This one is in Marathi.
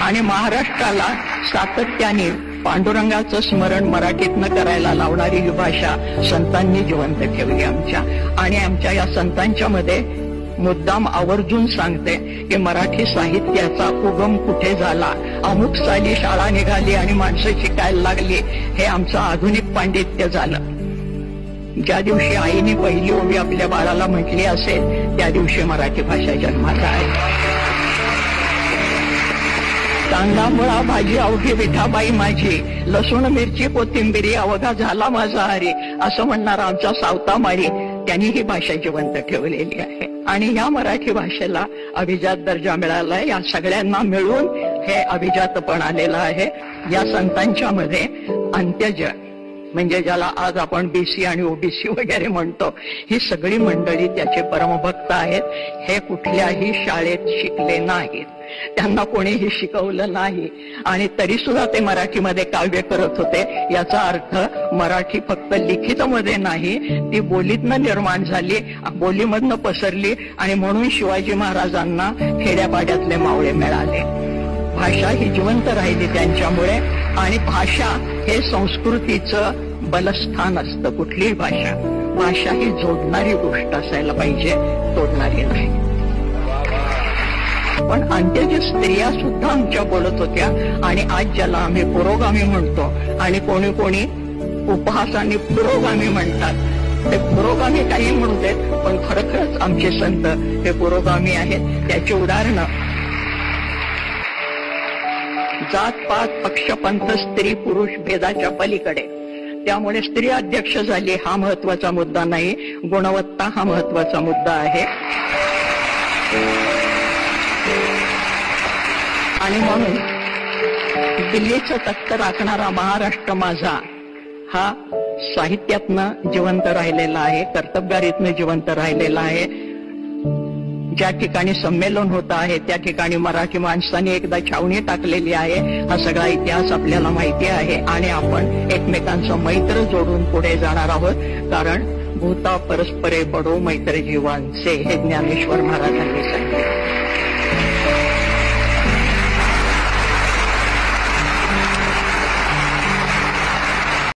आणि महाराष्ट्राला सातत्याने पांडुरंगाचं स्मरण मराठीतनं करायला लावणारी ही भाषा संतांनी जिवंत ठेवली आमच्या. आणि आमच्या या संतांच्या मध्ये मुद्दाम आवर्जून सांगते की मराठी साहित्याचा उगम कुठे झाला, अमुक साली शाळा निघाली आणि माणसं शिकायला लागली, हे आमचं आधुनिक पांडित्य झालं. ज्या दिवशी आईने पहिली ओवी आपल्या बाळाला म्हटली असेल त्या दिवशी मराठी भाषा जन्माला आहे. कांदा मुळा भाजी अवघी विठाबाई माझी, लसूण मिरची कोथिंबिरी अवघा झाला माझा हरी, असं म्हणणारा आमचा सावता माळी त्यांनी ही भाषा जिवंत ठेवलेली आहे. आणि या मराठी भाषेला अभिजात दर्जा मिळालाय. या सगळ्यांना मिळून हे अभिजातपण आलेलं आहे. या संतांच्या मध्ये अंत्यज म्हणजे ज्याला आज आपण बीसी आणि ओबीसी वगैरे म्हणतो, ही सगळी मंडळी त्याचे परमभक्त आहेत. हे कुठल्याही शाळेत शिकले नाहीत, त्यांना कोणीही शिकवलं नाही आणि तरी सुद्धा ते मराठीमध्ये काव्य करत होते. याचा अर्थ मराठी फक्त लिखित मध्ये नाही, ती बोलीतनं निर्माण झाली, बोलीमधनं पसरली आणि म्हणून शिवाजी महाराजांना खेड्यापाड्यातले मावळे मिळाले. भाषा ही जिवंत राहिली त्यांच्यामुळे. आणि भाषा हे संस्कृतीचं बलस्थान असतं. कुठलीही भाषा ही जोडणारी गोष्ट असायला पाहिजे, तोडणारी नाही. पण अंत्यज स्त्रिया सुद्धा आमच्या बोलत होत्या. आणि आज ज्याला आम्ही पुरोगामी म्हणतो आणि कोणी कोणी उपहासाने पुरोगामी म्हणतात, ते पुरोगामी काही म्हणू देत, पण खरोखरच आमचे संत हे पुरोगामी आहेत. त्याची उदाहरणं जात पात पक्ष पंथ स्त्री पुरुष भेदाच्या पलीकडे. त्यामुळे स्त्री अध्यक्ष झाली हा महत्वाचा मुद्दा नाही, गुणवत्ता हा महत्वाचा मुद्दा आहे. आणि म्हणून दिल्लीचं तख्त राखणारा महाराष्ट्र माझा हा साहित्यातनं जिवंत राहिलेला आहे, कर्तबगारीतनं जिवंत राहिलेला आहे. ज्या ठिकाणी संमेलन होत आहे त्या ठिकाणी मराठी माणसाने एकदा छावणी टाकलेली आहे. हा सगळा इतिहास आपल्याला माहिती आहे आणि आपण एकमेकांचं मैत्र जोडून पुढे जाणार आहोत. कारण भूता परस्परे पडो मैत्र जीवांचे, हे ज्ञानेश्वर महाराजांनी सांगितले.